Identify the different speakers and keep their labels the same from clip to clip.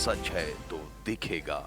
Speaker 1: सच है तो दिखेगा।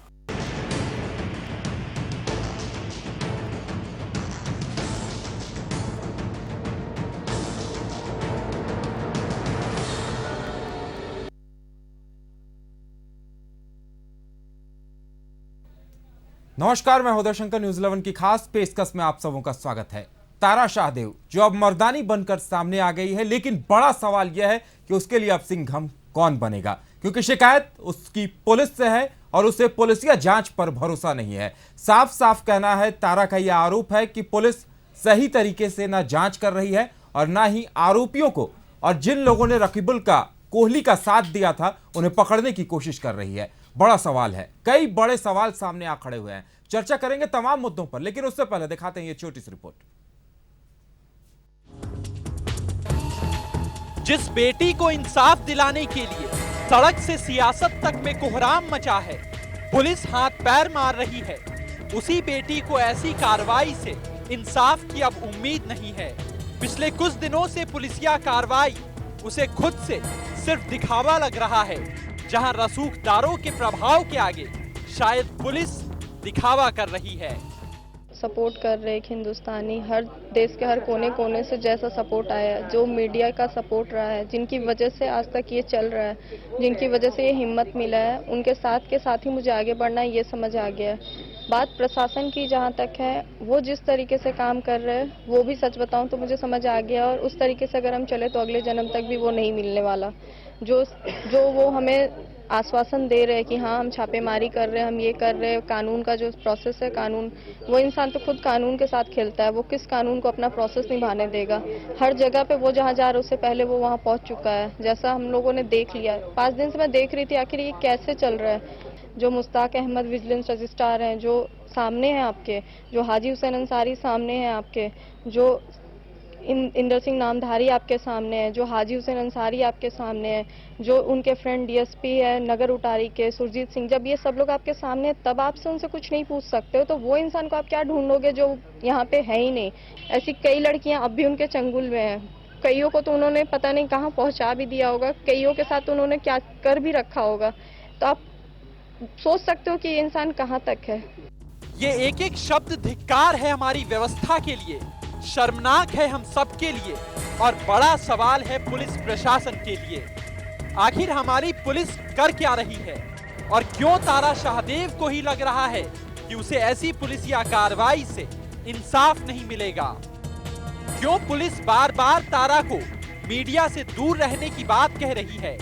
Speaker 2: नमस्कार, मैं हृदय शंकर। न्यूज 11 की खास पेशकश में आप सबों का स्वागत है। तारा शाहदेव जो अब मर्दानी बनकर सामने आ गई है, लेकिन बड़ा सवाल यह है कि उसके लिए अब सिंघम कौन बनेगा, क्योंकि शिकायत उसकी पुलिस से है और उसे पुलिसिया जांच पर भरोसा नहीं है। साफ साफ कहना है, तारा का यह आरोप है कि पुलिस सही तरीके से ना जांच कर रही है और ना ही आरोपियों को और जिन लोगों ने रकीबुल का कोहली का साथ दिया था उन्हें पकड़ने की कोशिश कर रही है। बड़ा सवाल है, कई बड़े सवाल सामने आ खड़े हुए हैं। चर्चा करेंगे तमाम मुद्दों पर, लेकिन उससे पहले दिखाते हैं ये छोटी सी रिपोर्ट।
Speaker 3: जिस बेटी को इंसाफ दिलाने के लिए सड़क से सियासत तक में कोहराम मचा है, पुलिस हाथ पैर मार रही है, उसी बेटी को ऐसी कार्रवाई से इंसाफ की अब उम्मीद नहीं है। पिछले कुछ दिनों से पुलिसिया कार्रवाई उसे खुद से सिर्फ दिखावा लग रहा है, जहां रसूखदारों के प्रभाव के आगे शायद पुलिस दिखावा कर रही है।
Speaker 4: सपोर्ट कर रहे एक हिंदुस्तानी, हर देश के हर कोने कोने से जैसा सपोर्ट आया है, जो मीडिया का सपोर्ट रहा है, जिनकी वजह से आज तक ये चल रहा है, जिनकी वजह से ये हिम्मत मिला है, उनके साथ के साथ ही मुझे आगे बढ़ना है, ये समझ आ गया है। बात प्रशासन की जहाँ तक है, वो जिस तरीके से काम कर रहे हैं, वो भी सच बताऊं तो मुझे समझ आ गया, और उस तरीके से अगर हम चले तो अगले जन्म तक भी वो नहीं मिलने वाला। जो वो हमें आश्वासन दे रहे हैं कि हाँ हम छापेमारी कर रहे हैं, हम ये कर रहे हैं, कानून का जो प्रोसेस है, कानून, वो इंसान तो खुद कानून के साथ खेलता है, वो किस कानून को अपना प्रोसेस निभाने देगा। हर जगह पे वो जहाँ जा रहा है उससे पहले वो वहाँ पहुँच चुका है, जैसा हम लोगों ने देख लिया। 5 दिन से मैं देख रही थी आखिर ये कैसे चल रहा है। जो मुश्ताक अहमद विजिलेंस रजिस्ट्रार हैं, जो सामने हैं आपके, जो हाजी हुसैन अंसारी सामने हैं आपके, जो इंदर सिंह नामधारी आपके सामने है, जो हाजी हुसैन अंसारी आपके सामने है, जो उनके फ्रेंड डीएसपी है नगर उटारी के सुरजीत सिंह, जब ये सब लोग आपके सामने है, तब आपसे उनसे कुछ नहीं पूछ सकते हो, तो वो इंसान को आप क्या ढूंढोगे जो यहाँ पे है ही नहीं। ऐसी कई लड़कियां अब भी उनके चंगुल में हैं, कईयों को तो उन्होंने पता नहीं कहाँ पहुँचा भी दिया होगा, कईयों के साथ उन्होंने क्या कर भी रखा होगा। तो आप सोच सकते हो कि ये इंसान कहाँ तक है।
Speaker 3: ये एक एक शब्द धिक्कार है हमारी व्यवस्था के लिए, शर्मनाक है हम सब के लिए, और बड़ा सवाल है पुलिस प्रशासन के लिए। आखिर हमारी पुलिस कर क्या रही है, और क्यों तारा शाहदेव को ही लग रहा है कि उसे ऐसी पुलिसिया कार्रवाई से इंसाफ नहीं मिलेगा? क्यों पुलिस बार बार तारा को मीडिया से दूर रहने की बात कह रही है?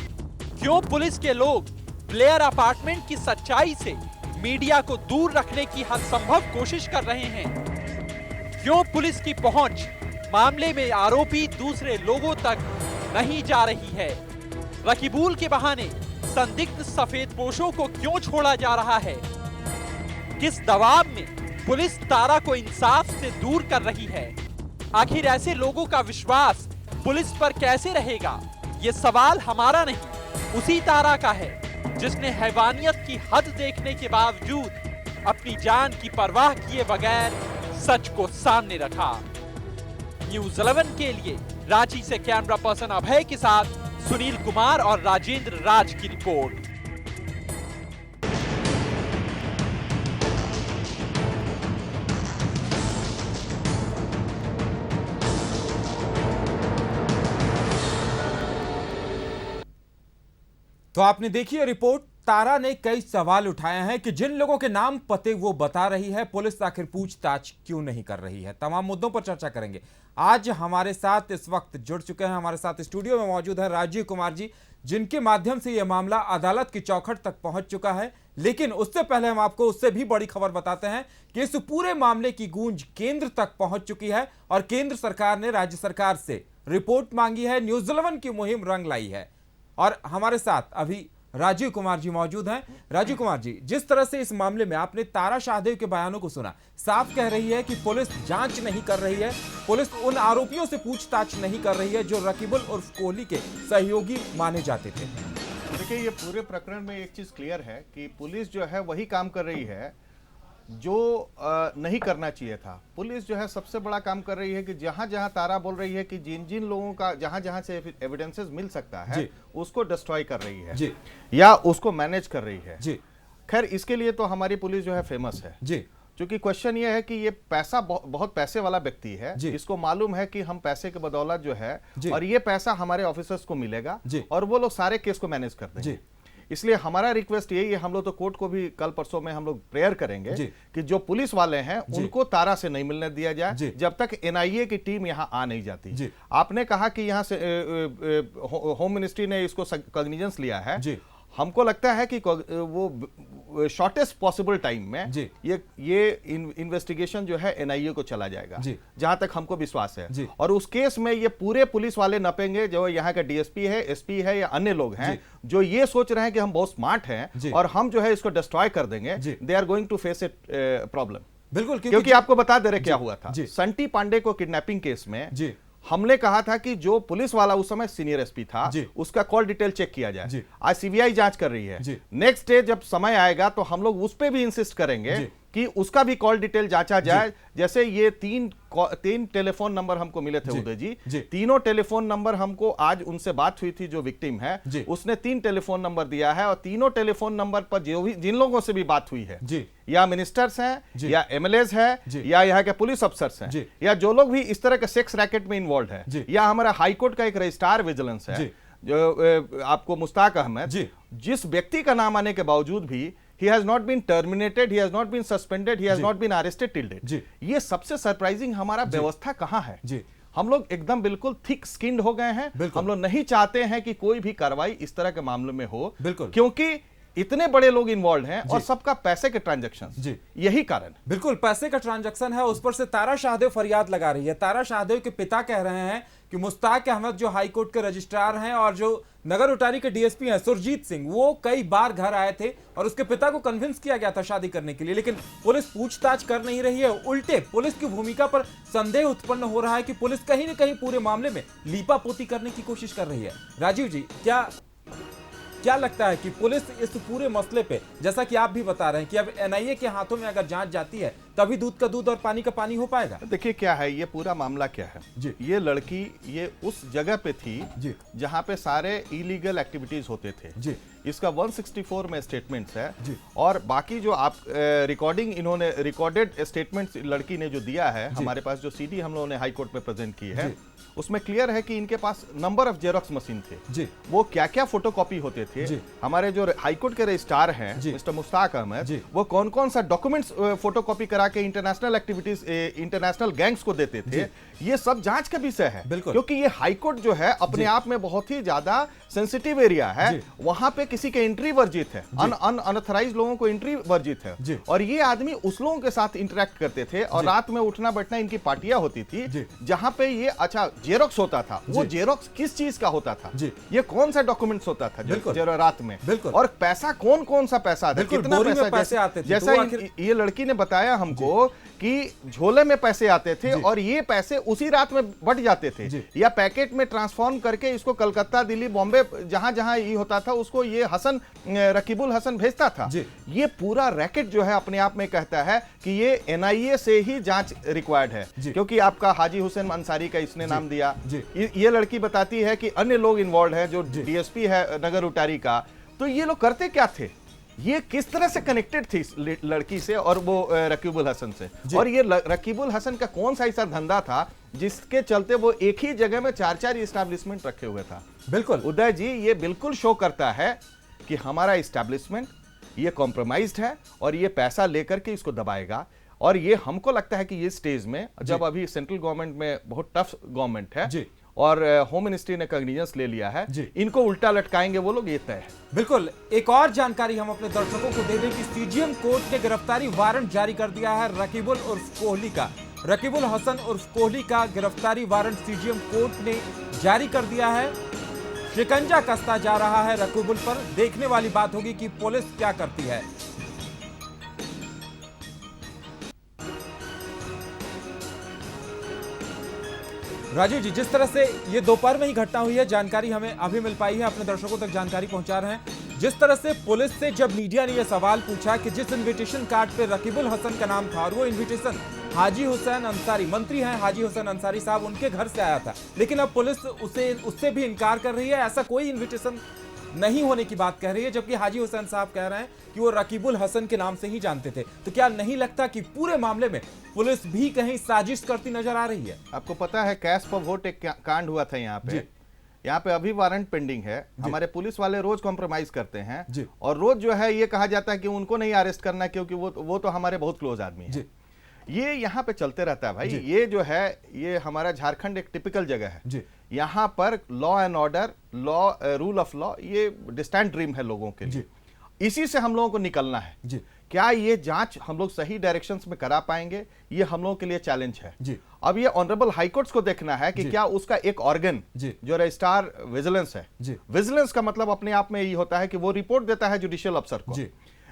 Speaker 3: क्यों पुलिस के लोग ब्लेयर अपार्टमेंट की सच्चाई से मीडिया को दूर रखने की हर संभव कोशिश कर रहे हैं? क्यों पुलिस की पहुंच मामले में आरोपी दूसरे लोगों तक नहीं जा रही है? रकीबुल के बहाने संदिग्ध सफेदपोशों को क्यों छोड़ा जा रहा है? किस दबाव में पुलिस तारा को इंसाफ से दूर कर रही है? आखिर ऐसे लोगों का विश्वास पुलिस पर कैसे रहेगा? ये सवाल हमारा नहीं, उसी तारा का है जिसने हैवानियत की हद देखने के बावजूद अपनी जान की परवाह किए बगैर सच को सामने रखा। न्यूज 11 के लिए रांची से कैमरा पर्सन अभय के साथ सुनील कुमार और राजेंद्र राज की रिपोर्ट।
Speaker 2: तो आपने देखी है रिपोर्ट। तारा ने कई सवाल उठाए हैं कि जिन लोगों के नाम पते वो बता रही है, पुलिस आखिर पूछताछ क्यों नहीं कर रही है। तमाम मुद्दों पर चर्चा करेंगे। आज हमारे साथ इस वक्त जुड़ चुके हैं, हमारे साथ स्टूडियो में मौजूद है राजीव कुमार जी, जिनके माध्यम से यह मामला अदालत की चौखट तक पहुंच चुका है। लेकिन उससे पहले हम आपको उससे भी बड़ी खबर बताते हैं कि इस पूरे मामले की गूंज केंद्र तक पहुंच चुकी है और केंद्र सरकार ने राज्य सरकार से रिपोर्ट मांगी है। न्यूज 11 की मुहिम रंग लाई है और हमारे साथ अभी राजीव कुमार जी मौजूद हैं। राजीव कुमार जी, जिस तरह से इस मामले में आपने तारा शाहदेव के बयानों को सुना, साफ कह रही है कि पुलिस जांच नहीं कर रही है, पुलिस उन आरोपियों से पूछताछ नहीं कर रही है जो रकीबुल उर्फ कोहली के सहयोगी माने जाते थे।
Speaker 5: देखिए, ये पूरे प्रकरण में एक चीज क्लियर है कि पुलिस जो है वही काम कर रही है जो नहीं करना चाहिए था। पुलिस जो है सबसे बड़ा काम कर रही है कि जहां जहां तारा बोल रही है कि जिन जिन लोगों का जहां जहां से एविडेंसेस मिल सकता है उसको डिस्ट्रॉय कर रही है
Speaker 2: जी।
Speaker 5: या उसको मैनेज कर रही है
Speaker 2: जी।
Speaker 5: खैर इसके लिए तो हमारी पुलिस जो है फेमस है
Speaker 2: जी।
Speaker 5: क्योंकि क्वेश्चन ये है कि ये पैसा बहुत पैसे वाला व्यक्ति है, इसको मालूम है कि हम पैसे के बदौलत जो है और ये पैसा हमारे ऑफिसर्स को मिलेगा और वो लोग सारे केस को मैनेज कर देंगे। इसलिए हमारा रिक्वेस्ट यही है, हम लोग तो कोर्ट को भी कल परसों में हम लोग प्रेयर करेंगे कि जो पुलिस वाले हैं उनको तारा से नहीं मिलने दिया जाए जब तक एनआईए की टीम यहाँ आ नहीं जाती। आपने कहा कि यहाँ से होम मिनिस्ट्री ने इसको कॉग्निजेंस लिया है, हमको लगता है कि वो शॉर्टेस्ट पॉसिबल टाइम में ये इन्वेस्टिगेशन जो है एनआईए को चला जाएगा जहां तक हमको विश्वास है। और उस केस में ये पूरे पुलिस वाले नपेंगे जो यहाँ का डीएसपी है, एसपी है या अन्य लोग हैं जो ये सोच रहे हैं कि हम बहुत स्मार्ट हैं और हम जो है इसको डिस्ट्रॉय कर देंगे। They are going to face it problem.
Speaker 2: बिल्कुल,
Speaker 5: क्योंकि आपको बता दे रहे क्या हुआ था संटी पांडे को किडनैपिंग केस में हमने कहा था कि जो पुलिस वाला उस समय सीनियर एसपी था उसका कॉल डिटेल चेक किया जाए। आज सीबीआई जांच कर रही है। नेक्स्ट डे जब समय आएगा तो हम लोग उस पे भी इंसिस्ट करेंगे कि उसका भी कॉल डिटेल जांचा जाए। जैसे ये तीन टेलीफोन नंबर हमको मिले थे उदय जी, तीनों टेलीफोन नंबर हमको आज उनसे बात हुई थी, जो विक्टिम है उसने 3 टेलीफोन नंबर दिया है और तीनों टेलीफोन नंबर पर जो भी जिन लोगों से भी बात हुई है या मिनिस्टर्स हैं या एमएलएज है या यहाँ के पुलिस अफसर्स हैं या जो लोग भी इस तरह के सेक्स रैकेट में इन्वॉल्व है या हमारा हाईकोर्ट का एक रजिस्ट्रार विजिलेंस है जो आपको मुश्ताक अहमद, जिस व्यक्ति का नाम आने के बावजूद भी he has not been terminated, he has not been suspended, he has not been arrested till date। ये सबसे सरप्राइजिंग हमारा व्यवस्था कहाँ है। हम लोग एकदम बिल्कुल थिक स्किन्ड हो गए हैं। हम लोग नहीं चाहते हैं कि कोई भी कार्रवाई इस तरह के मामले में हो, क्योंकि इतने बड़े लोग इन्वॉल्व हैं और सबका पैसे के ट्रांजैक्शन, यही कारण।
Speaker 2: बिल्कुल पैसे का ट्रांजैक्शन है। उस पर से तारा शाहदेव फरियाद लगा रही है। तारा शाहदेव के पिता कह रहे हैं कि मुश्ताक अहमद जो हाईकोर्ट के रजिस्ट्रार हैं और जो नगर उटारी के डीएसपी हैं सुरजीत सिंह, वो कई बार घर आए थे और उसके पिता को कन्विंस किया गया था शादी करने के लिए, लेकिन पुलिस पूछताछ कर नहीं रही है। उल्टे पुलिस की भूमिका पर संदेह उत्पन्न हो रहा है कि पुलिस कहीं न कहीं पूरे मामले में लीपापोती करने की कोशिश कर रही है। राजीव जी, क्या लगता है कि पुलिस इस पूरे मसले पे, जैसा कि आप भी बता रहे हैं कि अब एनआईए के हाथों में अगर जांच जाती है तभी दूध का दूध और पानी का पानी हो पाएगा?
Speaker 5: देखिए क्या है, ये पूरा मामला क्या है ये लड़की ये उस जगह पे थी जहां पे सारे इलीगल एक्टिविटीज होते थे। इसका 164 में स्टेटमेंट्स है और बाकी जो आप रिकॉर्डिंग इन्होंने रिकॉर्डेड स्टेटमेंट्स लड़की ने जो दिया है, हमारे पास जो सीडी हम लोगों ने हाई कोर्ट में प्रेजेंट की है, उसमें क्लियर है कि इनके पास नंबर ऑफ जेरोक्स मशीन थे। वो क्या क्या फोटोकॉपी होते थे, हमारे जो हाईकोर्ट के रजिस्ट्रार हैं मिस्टर मुश्ताक अहमद, वो कौन कौन सा डॉक्यूमेंट्स फोटोकॉपी करा के इंटरनेशनल एक्टिविटीज इंटरनेशनल गैंग्स को देते थे, ये सब जांच का विषय है। क्योंकि ये हाईकोर्ट जो है अपने आप में बहुत ही ज्यादा सेंसिटिव एरिया है, वहां पे किसी के एंट्री वर्जित है, अनऑथराइज्ड लोगों को एंट्री वर्जित है और ये आदमी उस लोगों के साथ इंटरेक्ट करते थे और रात में उठना बैठना इनकी पार्टियां होती थी जहां पे ये अच्छा जेरोक्स होता था। वो जेरोक्स किस चीज का होता था, ये कौन सा डॉक्यूमेंट्स होता था रात में, और पैसा कौन कौन सा पैसा आता, कितना पैसा आते थे। जैसा ये लड़की ने बताया हमको कि झोले में पैसे आते थे और ये पैसे उसी रात में बढ़ जाते थे या पैकेट में ट्रांसफॉर्म करके इसको कलकत्ता, दिल्ली, बॉम्बे जहां जहां ये होता था उसको ये रकीबुल हसन भेजता था। ये पूरा रैकेट जो है अपने आप में कहता है कि ये एनआईए से ही जांच रिक्वायर्ड है, क्योंकि आपका हाजी हुसैन अंसारी का इसने नाम दिया। ये लड़की बताती है कि अन्य लोग इन्वॉल्व है, जो डीएसपी है नगर उटारी का। तो ये लोग करते क्या थे, ये किस तरह से कनेक्टेड थी लड़की से और वो रकीबुल हसन से, और ये रकीबुल हसन का कौन सा ऐसा धंधा था जिसके चलते वो एक ही जगह में 4-4 इस्टेब्लिशमेंट रखे हुए था। बिल्कुल उदय जी, ये बिल्कुल शो करता है कि हमारा इस्टेब्लिशमेंट ये कॉम्प्रोमाइज्ड है और ये पैसा लेकर के इसको दबाएगा। और ये हमको लगता है कि ये स्टेज में जब अभी सेंट्रल गवर्नमेंट में बहुत टफ गवर्नमेंट है और होम मिनिस्ट्री ने कॉग्निजेंस ले लिया है, इनको उल्टा लटकाएंगे वो लोग, ये तय है।
Speaker 2: बिल्कुल। एक और जानकारी हम अपने दर्शकों को दे दें कि सीजीएम कोर्ट ने गिरफ्तारी वारंट जारी कर दिया है रकीबुल उर्फ कोहली का। रकीबुल हसन उर्फ कोहली का गिरफ्तारी वारंट सीजीएम कोर्ट ने जारी कर दिया है। शिकंजा कसता जा रहा है रकीबुल पर। देखने वाली बात होगी कि पुलिस क्या करती है। राजीव जी, जिस तरह से ये दोपहर में ही घटना हुई है, जानकारी हमें अभी मिल पाई है, अपने दर्शकों तक जानकारी पहुंचा रहे हैं। जिस तरह से पुलिस से जब मीडिया ने यह सवाल पूछा कि जिस इनविटेशन कार्ड पे रकीबुल हसन का नाम था और वो इनविटेशन हाजी हुसैन अंसारी, मंत्री हैं हाजी हुसैन अंसारी साहब, उनके घर से आया था, लेकिन अब पुलिस उससे भी इनकार कर रही है, ऐसा कोई इन्विटेशन नहीं होने की बात कह रही है, जबकि हाजी हुसैन साहब कह रहे हैं कि वो रकीबुल हसन के नाम से ही जानते थे। तो क्या नहीं लगता कि पूरे मामले में पुलिस भी कहीं साजिश करती नजर आ रही है?
Speaker 5: आपको पता है कैश फॉर वोट एक कांड हुआ था यहाँ पे अभी वारंट पेंडिंग है। हमारे पुलिस वाले रोज कॉम्प्रोमाइज करते हैं और रोज जो है ये कहा जाता है कि उनको नहीं अरेस्ट करना क्योंकि वो तो हमारे बहुत क्लोज आदमी है। ये यहाँ पे चलते रहता है भाई। ये जो है ये हमारा झारखंड एक टिपिकल जगह है। यहाँ पर law and order, rule of law ये डिस्टेंट ड्रीम है लोगों के लिए। इसी से हम लोगों को निकलना है। क्या ये जांच हम लोग सही डायरेक्शंस में करा पाएंगे, ये हम लोगों के लिए चैलेंज है। अब ये ऑनरेबल हाईकोर्ट्स को देखना है कि क्या उसका एक ऑर्गन जो रजिस्ट्रार विजिलेंस है, विजिलेंस का मतलब अपने आप में ये होता है कि वो रिपोर्ट देता है जुडिशियल अफसर को।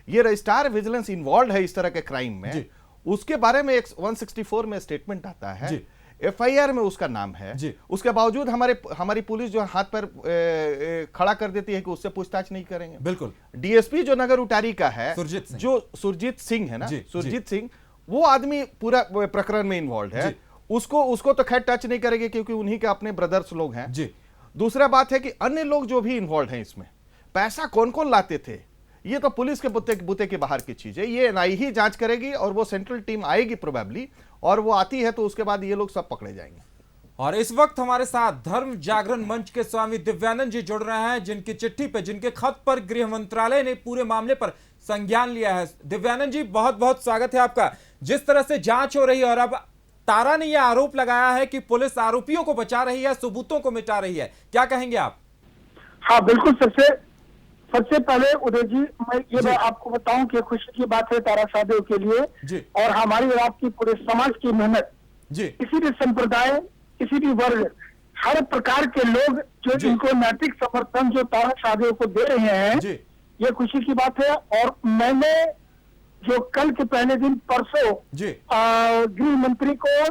Speaker 5: ये रजिस्ट्रार विजिलेंस इन्वॉल्व है इस तरह के क्राइम में, उसके बारे में 164 में स्टेटमेंट आता है, एफआईआर में उसका नाम है, उसके बावजूद हमारी पुलिस जो हाथ पर खड़ा कर देती है कि उससे पूछताछ नहीं करेंगे।
Speaker 2: बिल्कुल।
Speaker 5: डीएसपी जो नगर उटारी का है, जो सुरजीत सिंह है ना, सुरजीत सिंह, वो आदमी पूरा प्रकरण में इन्वॉल्व है। उसको तो खैर टच नहीं करेंगे क्योंकि उन्हीं के अपने ब्रदर्स लोग हैं। दूसरा बात है कि अन्य लोग जो भी इन्वॉल्व हैं इसमें, पैसा कौन कौन लाते थे, ये तो पुलिस के बुते के बाहर की चीज है। ये एनआई ही जांच करेगी और वो सेंट्रल टीम आएगी प्रोबेबली, और वो आती है तो उसके बाद ये लोग सब पकड़े जाएंगे।
Speaker 2: और इस वक्त हमारे साथ धर्म जागरण मंच के स्वामी दिव्यानंद जी जुड़ रहे हैं, जिनकी चिट्ठी पे, जिनके खत पर गृह मंत्रालय ने पूरे मामले पर संज्ञान लिया है। दिव्यानंद जी, बहुत बहुत स्वागत है आपका। जिस तरह से जांच हो रही है और अब तारा ने यह आरोप लगाया है कि पुलिस आरोपियों को बचा रही है, सबूतों को मिटा रही है, क्या कहेंगे आप?
Speaker 6: हाँ बिल्कुल, सबसे पहले उदय जी, मैं ये आपको बताऊं कि खुशी की बात है तारा साहब के लिए और हमारी और आपकी पूरे समाज की मेहनत, किसी भी संप्रदाय, किसी भी वर्ग, हर प्रकार के लोग जो इनको नैतिक समर्थन जो तारा साहब को दे रहे हैं, ये खुशी की बात है। और मैंने जो कल के पहले दिन परसों गृह मंत्री को,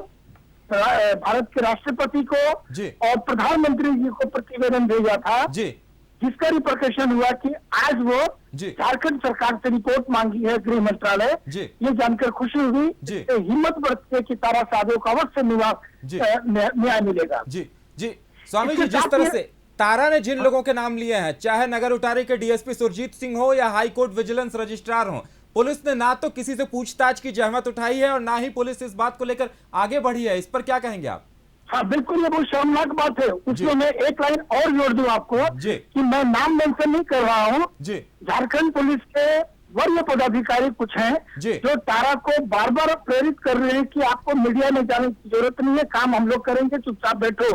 Speaker 6: भारत के राष्ट्रपति को और प्रधानमंत्री जी को प्रतिवेदन भेजा था, जिसका रिप्रकशन हुआ कि आज वो झारखंड सरकार से रिपोर्ट मांगी है गृह मंत्रालय। ये जानकर खुशी हुई, हिम्मत बढ़ती है कि तारा साधु को अवश्य न्याय मिलेगा।
Speaker 2: स्वामी जी, जिस तरह से तारा ने जिन लोगों के नाम लिए हैं, चाहे नगर उटारी के डीएसपी सुरजीत सिंह हो या हाई कोर्ट विजिलेंस रजिस्ट्रार हो, पुलिस ने ना तो किसी से पूछताछ की जहमत उठाई है और ना ही पुलिस इस बात को लेकर आगे बढ़ी है। इस पर क्या कहेंगे आप?
Speaker 6: हाँ बिल्कुल, ये बहुत शर्मनाक बात है। उसमें मैं एक लाइन और जोड़ दूं आपको कि मैं नाम मेंशन नहीं कर रहा हूँ। झारखंड पुलिस के वरीय पदाधिकारी कुछ हैं जो तारा को बार बार प्रेरित कर रहे हैं कि आपको मीडिया में जाने की जरूरत नहीं है, काम हम लोग करेंगे, चुपचाप बैठो।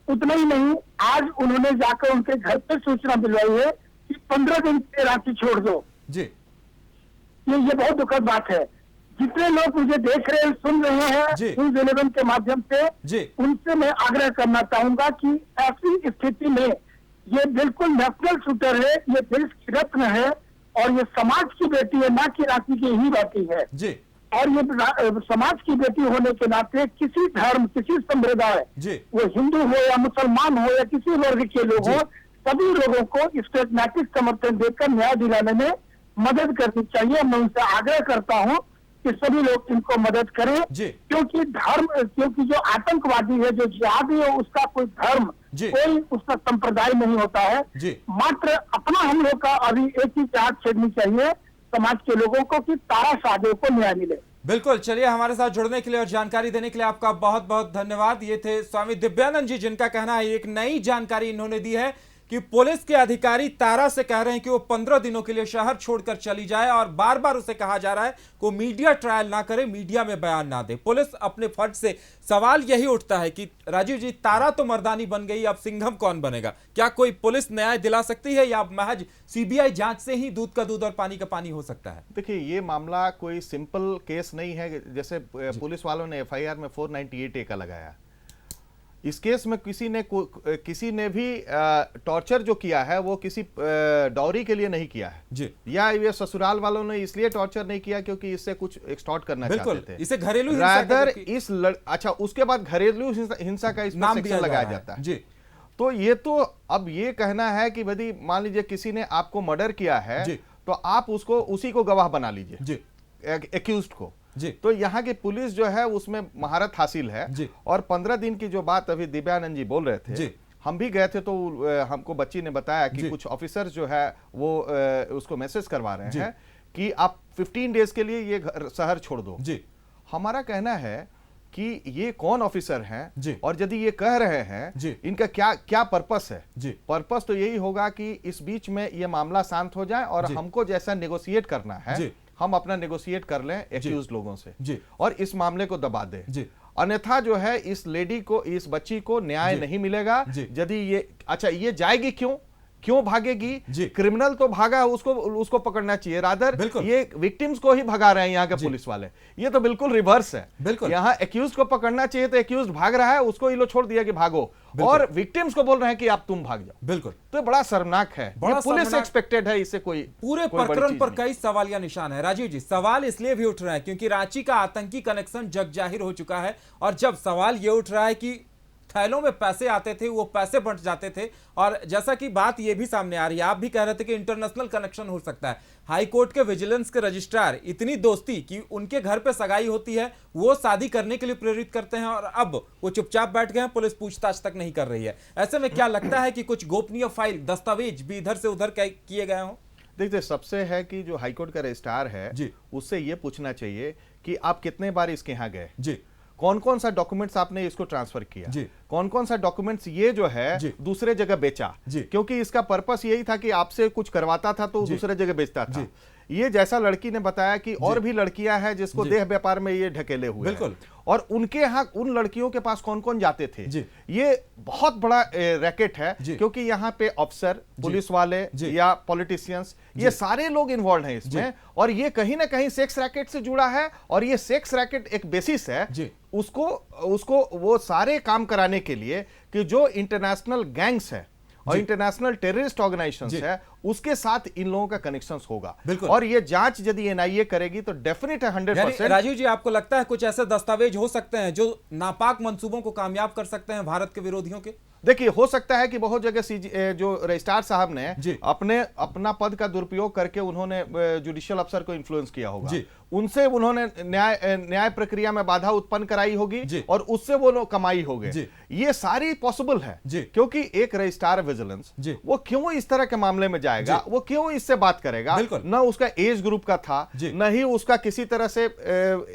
Speaker 6: उतना ही नहीं, आज उन्होंने जाकर उनके घर पर सूचना दिलवाई है कि 15 दिन से रांची छोड़ दो। ये बहुत दुखद बात है। जितने लोग मुझे देख रहे हैं, सुन रहे हैं न्यूज़ 11 के माध्यम से, उनसे मैं आग्रह करना चाहूंगा कि ऐसी स्थिति में ये बिल्कुल नेशनल शूटर है, ये देश की रत्न है और ये समाज की बेटी है, ना कि रांची की ही बेटी है। और ये समाज की बेटी होने के नाते किसी धर्म, किसी संप्रदाय, वो हिंदू हो या मुसलमान हो या किसी वर्ग के लोग हो, सभी लोगों को इसको नैतिक समर्थन देकर न्याय दिलाने में मदद करनी चाहिए। मैं उनसे आग्रह करता हूँ कि सभी लोग इनको मदद करें, क्योंकि जो आतंकवादी है, जो जिहादी है, उसका कोई धर्म, कोई उसका संप्रदाय नहीं होता है। मात्र अपना हम लोग का अभी एक ही चाहत छेड़नी चाहिए समाज के लोगों को कि तारा साधु को न्याय मिले।
Speaker 2: बिल्कुल, चलिए, हमारे साथ जुड़ने के लिए और जानकारी देने के लिए आपका बहुत बहुत धन्यवाद। ये थे स्वामी दिव्यानंद जी, जिनका कहना है एक नई जानकारी इन्होंने दी है कि पुलिस के अधिकारी तारा से कह रहे हैं कि वो 15 दिनों के लिए शहर छोड़कर चली जाए और बार बार उसे कहा जा रहा है कि वो मीडिया ट्रायल ना करे, मीडिया में बयान ना दे। पुलिस अपने फर्ज से, सवाल यही उठता है कि राजीव जी, तारा तो मर्दानी बन गई, अब सिंघम कौन बनेगा? क्या कोई पुलिस न्याय दिला सकती है या महज सीबीआई जांच से ही दूध का दूध और पानी का पानी हो सकता है?
Speaker 5: देखिए, ये मामला कोई सिंपल केस नहीं है। जैसे पुलिस वालों ने एफआईआर में 498A का लगाया, इस केस में किसी ने भी टॉर्चर जो किया है वो किसी डॉरी के लिए नहीं किया है या ये ससुराल वालों ने इसलिए टॉर्चर नहीं किया क्योंकि इससे कुछ एक्सटॉर्ट करना चाहते थे।
Speaker 2: इसे घरेलू
Speaker 5: रादर अच्छा, उसके बाद घरेलू हिंसा का इस पर सेक्शन लगाया जाता है। तो ये तो अब ये कहना है कि यदि मान लीजिए किसी ने आपको मर्डर किया है तो आप उसको उसी को गवाह बना लीजिए, एक्यूज्ड को। तो यहाँ की पुलिस जो है उसमें महारत हासिल है। और 15 दिन की जो बात अभी दिव्यानंद जी बोल रहे थे, हम भी गए थे तो हमको बच्ची ने बताया कि कुछ ऑफिसर जो है वो उसको मैसेज करवा रहे हैं कि आप 15 डेज के लिए ये शहर छोड़ दो। हमारा कहना है कि ये कौन ऑफिसर हैं और यदि ये कह रहे हैं इनका क्या क्या पर्पस है। पर्पस तो यही होगा कि इस बीच में ये मामला शांत हो जाए और हमको जैसा नेगोशिएट करना है हम अपना नेगोशिएट कर लें एक्यूज्ड लोगों से और इस मामले को दबा दें। अन्यथा जो है इस लेडी को, इस बच्ची को न्याय नहीं मिलेगा। यदि ये अच्छा ये जाएगी क्यों भागेगी? क्रिमिनल तो भागा है, उसको पकड़ना चाहिए। रादर ये विक्टिम्स को ही भगा रहे हैं यहाँ के पुलिस वाले। ये तो बिल्कुल रिवर्स है। यहाँ एक्यूज को पकड़ना चाहिए तो एक्यूज भाग रहा है, उसको ये लोग छोड़ दिया कि भागो, और विक्टिम्स को बोल रहे हैं कि आप तुम भाग जाओ। बिल्कुल, तो बड़ा शर्मनाक है। पुलिस एक्सपेक्टेड है इससे कोई
Speaker 2: पूरे प्रकरण पर कई सवालिया निशान है। राजीव जी, सवाल इसलिए भी उठ रहे हैं क्योंकि रांची का आतंकी कनेक्शन जग जाहिर हो चुका है, और जब सवाल ये उठ रहा है कि थैलों में पैसे आते थे, वो पैसे बंट जाते थे, और जैसा कि बात ये भी सामने आ रही है, आप भी कह रहे थे कि इंटरनेशनल कनेक्शन हो सकता है। हाई कोर्ट के विजिलेंस के रजिस्ट्रार इतनी दोस्ती कि उनके घर पे सगाई होती है, वो शादी करने के लिए प्रेरित करते हैं, और अब वो चुपचाप बैठ गए हैं, पुलिस पूछताछ तक नहीं कर रही है। ऐसे में क्या लगता है कि कुछ गोपनीय फाइल, दस्तावेज भी इधर से उधर किए गए हों?
Speaker 5: देखिए, सबसे है कि जो हाईकोर्ट का रजिस्ट्रार है उससे ये पूछना चाहिए कि आप कितने बार इसके यहाँ गए, कौन कौन सा डॉक्यूमेंट्स आपने इसको ट्रांसफर किया, कौन कौन सा डॉक्यूमेंट्स ये जो है दूसरे जगह बेचा, क्योंकि इसका पर्पस यही था कि आपसे कुछ करवाता था तो दूसरे जगह बेचता था। ये जैसा लड़की ने बताया कि और भी लड़कियां हैं जिसको देह व्यापार में ये ढकेले हुए हैं, और उनके यहाँ उन लड़कियों के पास कौन कौन जाते थे। ये बहुत बड़ा रैकेट है, क्योंकि यहाँ पे अफसर, पुलिस वाले या पॉलिटिशियंस, ये सारे लोग इन्वॉल्व हैं इसमें, और ये कहीं ना कहीं सेक्स रैकेट से जुड़ा है, और ये सेक्स रैकेट एक बेसिस है उसको वो सारे काम कराने के लिए कि जो इंटरनेशनल गैंग्स है और इंटरनेशनल टेररिस्ट ऑर्गेनाइजेशंस है उसके साथ इन लोगों का कनेक्शंस होगा। और ये जांच यदि एनआईए करेगी तो डेफिनेट है 100%।
Speaker 2: राजीव जी, आपको लगता है कुछ ऐसे दस्तावेज हो सकते हैं जो नापाक मंसूबों को कामयाब कर सकते हैं भारत के विरोधियों के?
Speaker 5: देखिए, हो सकता है कि बहुत जगह जो रजिस्ट्रार साहब ने अपना पद का दुरुपयोग करके उन्होंने जुडिशियल अफसर को इन्फ्लुएंस किया होगा, उनसे उन्होंने न्याय प्रक्रिया में बाधा उत्पन्न कराई होगी और उससे वो लोग कमाई होंगे। ये सारी पॉसिबल है, क्योंकि एक रजिस्ट्रार विजिलेंस वो क्यों इस तरह के मामले में जाएगा, वो क्यों इससे बात करेगा? न उसका एज ग्रुप का था, न ही उसका किसी तरह से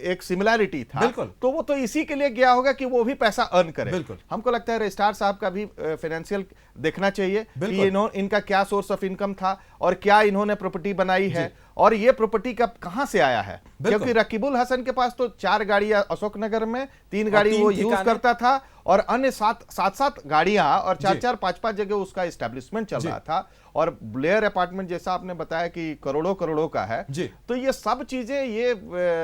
Speaker 5: एक सिमिलैरिटी था, तो वो तो इसी के लिए गया होगा कि वो भी पैसा अर्न करे। हमको लगता है रजिस्ट्रार साहब का भी फाइनेंशियल देखना चाहिए कि इनका क्या सोर्स ऑफ इनकम था और क्या इन्होंने प्रॉपर्टी बनाई है, और ये प्रॉपर्टी का कहां से आया है। क्योंकि रकीबुल हसन के पास तो 4 गाड़ियां अशोक नगर में, 3 गाड़ी वो यूज करता था, और अन्य 7 गाड़ियां और 4 5 जगह उसका एस्टेब्लिशमेंट चल रहा था। और ब्लेयर अपार्टमेंट जैसा आपने बताया कि करोड़ों का है, तो ये सब चीजें, ये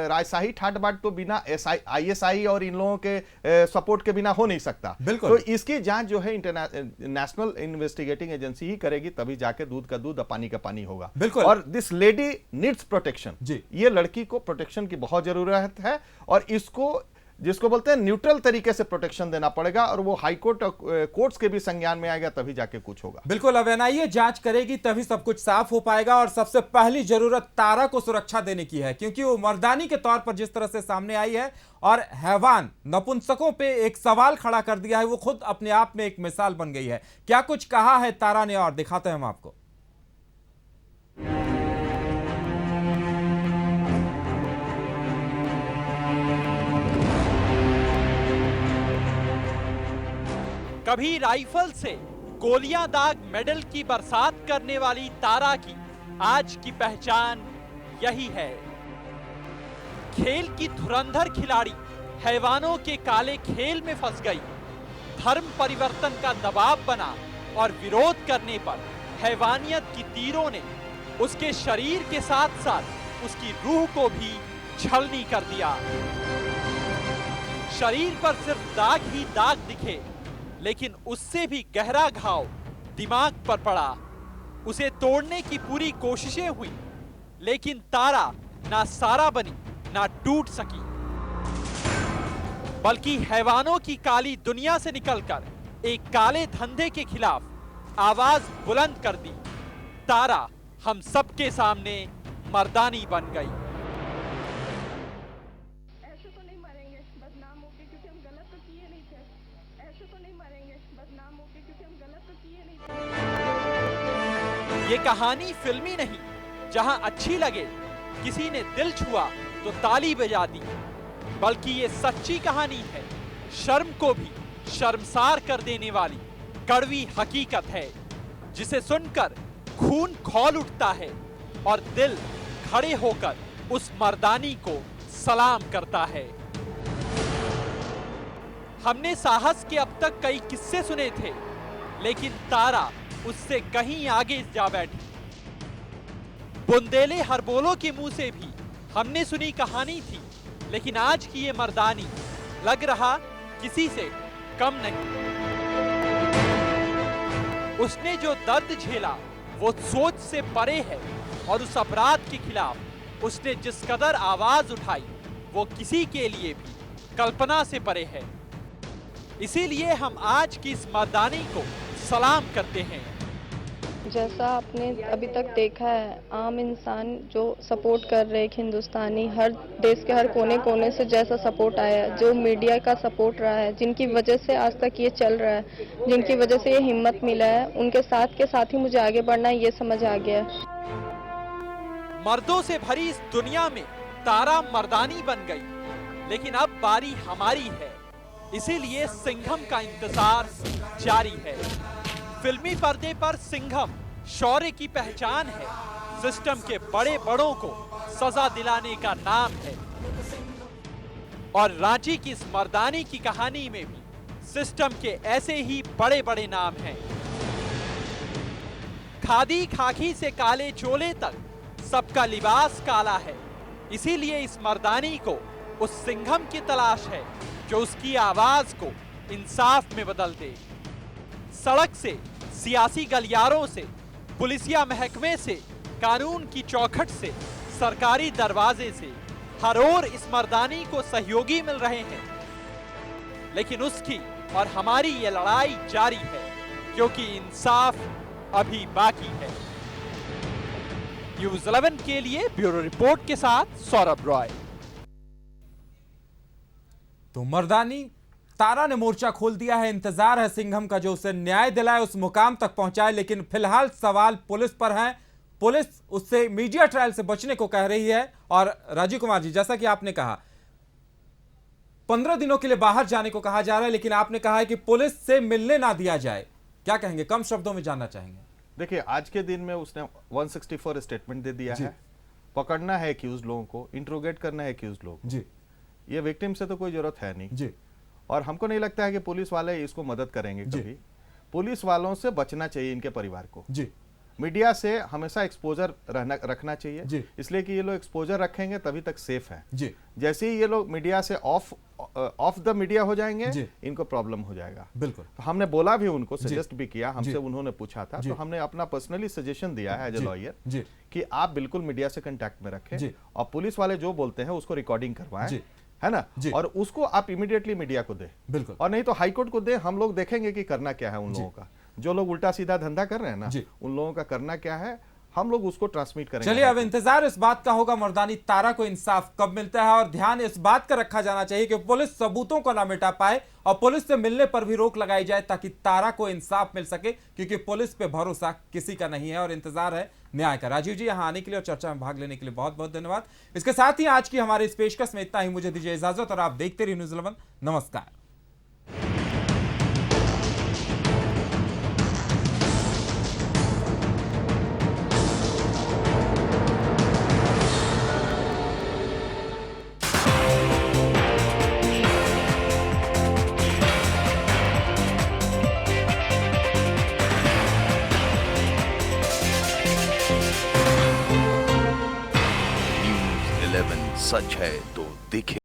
Speaker 5: राजशाही ठाट बाट तो बिना ISI और इन लोगों के सपोर्ट के बिना हो नहीं सकता। तो इसकी जांच जो है नेशनल इन्वेस्टिगेटिंग एजेंसी ही करेगी, तभी जाके दूध का दूध और पानी का पानी होगा। और दिस लेडी नीड्स प्रोटेक्शन, ये लड़की को प्रोटेक्शन की बहुत जरूरत है, और इसको जिसको बोलते हैं न्यूट्रल तरीके से प्रोटेक्शन देना पड़ेगा, और वो हाई कोर्ट और कोर्ट्स के भी संज्ञान में आएगा, तभी जाके कुछ होगा।
Speaker 2: बिल्कुल, अब एनआईए जांच करेगी तभी सब कुछ साफ हो पाएगा, और सबसे पहली जरूरत तारा को सुरक्षा देने की है, क्योंकि वो मर्दानी के तौर पर जिस तरह से सामने आई है और हैवान नपुंसकों पे एक सवाल खड़ा कर दिया है, वो खुद अपने आप में एक मिसाल बन गई है। क्या कुछ कहा है तारा ने, और दिखाते हैं हम आपको।
Speaker 3: कभी राइफल से गोलियां दाग मेडल की बरसात करने वाली तारा की आज की पहचान यही है। खेल की धुरंधर खिलाड़ी हैवानों के काले खेल में फंस गई। धर्म परिवर्तन का दबाव बना और विरोध करने पर हैवानियत की तीरों ने उसके शरीर के साथ साथ उसकी रूह को भी छलनी कर दिया। शरीर पर सिर्फ दाग ही दाग दिखे, लेकिन उससे भी गहरा घाव दिमाग पर पड़ा। उसे तोड़ने की पूरी कोशिशें हुई, लेकिन तारा ना सारा बनी ना टूट सकी, बल्कि हैवानों की काली दुनिया से निकलकर एक काले धंधे के खिलाफ आवाज बुलंद कर दी। तारा हम सबके सामने मर्दानी बन गई।
Speaker 4: ऐसे तो नहीं मरेंगे बदनाम होके क्योंकि हम गलत तो किए नहीं थे। ऐसे तो नहीं मरेंगे बदनाम होके क्योंकि हम गलत तो किए नहीं थे।
Speaker 3: ये कहानी फिल्मी नहीं, जहां अच्छी लगे, किसी ने दिल छुआ तो ताली बजा दी, बल्कि ये सच्ची कहानी है। शर्म को भी शर्मसार कर देने वाली कड़वी हकीकत है, जिसे सुनकर खून खौल उठता है और दिल खड़े होकर उस मर्दानी को सलाम करता है। हमने साहस के अब तक कई किस्से सुने थे, लेकिन तारा उससे कहीं आगे जा बैठी। बुंदेले हरबोलों के मुंह से भी हमने सुनी कहानी थी, लेकिन आज की ये मर्दानी लग रहा किसी से कम नहीं। उसने जो दर्द झेला वो सोच से परे है, और उस अपराध के खिलाफ उसने जिस कदर आवाज उठाई वो किसी के लिए भी कल्पना से परे है। इसीलिए हम आज की इस मर्दानी को सलाम करते हैं।
Speaker 4: जैसा आपने अभी तक देखा है, आम इंसान जो सपोर्ट कर रहे हैं, हिंदुस्तानी हर देश के हर कोने कोने से जैसा सपोर्ट आया है, जो मीडिया का सपोर्ट रहा है, जिनकी वजह से आज तक ये चल रहा है, जिनकी वजह से ये हिम्मत मिला है, उनके साथ के साथ ही मुझे आगे बढ़ना है, ये समझ आ गया है।
Speaker 3: मर्दों से भरी इस दुनिया में तारा मर्दानी बन गई, लेकिन अब बारी हमारी है। इसीलिए सिंघम का इंतजार जारी है। फिल्मी पर्दे पर सिंघम शौर्य की पहचान है, सिस्टम के बड़े बड़ों को सजा दिलाने का नाम है। और रांची की इस मर्दानी की कहानी में भी सिस्टम के ऐसे ही बड़े बड़े नाम हैं। खादी खाकी से काले चोले तक सबका लिबास काला है। इसीलिए इस मर्दानी को उस सिंघम की तलाश है जो उसकी आवाज को इंसाफ में बदल दे। सड़क से, सियासी गलियारों से, पुलिसिया महकमे से, कानून की चौखट से, सरकारी दरवाजे से हर ओर इस मर्दानी को सहयोगी मिल रहे हैं। लेकिन उसकी और हमारी ये लड़ाई जारी है, क्योंकि इंसाफ अभी बाकी है। न्यूज़ 11 के लिए ब्यूरो रिपोर्ट के साथ सौरभ रॉय।
Speaker 2: तो मर्दानी तारा ने मोर्चा खोल दिया है। इंतजार है सिंघम का जो उसे न्याय दिलाए, उस मुकाम तक पहुंचाए। लेकिन फिलहाल सवाल पुलिस पर है। पुलिस उससे मीडिया ट्रायल से बचने को कह रही है। और राजीव कुमार जी, जैसा कि आपने कहा 15 दिनों के लिए बाहर जाने को कहा जा रहा है, लेकिन आपने कहा है कि पुलिस से मिलने ना दिया जाए। क्या कहेंगे, कम शब्दों में जानना चाहेंगे?
Speaker 5: देखिए, आज के दिन में उसने 164 स्टेटमेंट दे दिया है। पकड़ना है एक्यूज लोगों को, इंट्रोगेट करना है एक्यूज लोगों को।
Speaker 2: जी,
Speaker 5: ये विक्टिम से तो कोई जरूरत है नहीं
Speaker 2: जी।
Speaker 5: और हमको नहीं लगता है कि पुलिस वाले इसको मदद करेंगे कभी। पुलिस वालों से बचना चाहिए इनके परिवार को।
Speaker 2: जी,
Speaker 5: मीडिया से हमेशा एक्सपोजर रखना चाहिए
Speaker 2: जी।
Speaker 5: इसलिए कि ये लोग एक्सपोजर रखेंगे तभी तक सेफ है।
Speaker 2: जी।
Speaker 5: जैसे ही ये लोग मीडिया से ऑफ द मीडिया हो जाएंगे, इनको प्रॉब्लम हो जाएगा।
Speaker 2: बिल्कुल।
Speaker 5: तो हमने बोला भी, उनको सजेस्ट भी किया, हमसे उन्होंने पूछा था, तो हमने अपना पर्सनली सजेशन दिया है एज ए लॉयर कि आप बिल्कुल मीडिया से कांटेक्ट में रखें और पुलिस वाले जो बोलते हैं उसको रिकॉर्डिंग करवाएं, है ना, और उसको आप इमीडिएटली मीडिया को दे। बिल्कुल। और नहीं तो हाईकोर्ट को दे। हम लोग देखेंगे कि करना क्या है उन लोगों का। जो लोग उल्टा सीधा धंधा कर रहे हैं ना, उन लोगों का करना क्या है, हम लोग उसको ट्रांसमिट करेंगे।
Speaker 2: चलिए, अब इंतजार इस बात का होगा मर्दानी तारा को इंसाफ कब मिलता है। और ध्यान इस बात का रखा जाना चाहिए कि पुलिस सबूतों को ना मिटा पाए और पुलिस से मिलने पर भी रोक लगाई जाए, ताकि तारा को इंसाफ मिल सके, क्योंकि पुलिस पे भरोसा किसी का नहीं है और इंतजार है न्याय का। राजीव जी, यहां आने के लिए और चर्चा में भाग लेने के लिए बहुत बहुत धन्यवाद। इसके साथ ही आज की हमारी इस पेशकश में इतना ही। मुझे दीजिए इजाजत और आप देखते रहिए न्यूज़ 11। नमस्कार।
Speaker 1: न्यूज़ 11 सच है तो दिखे।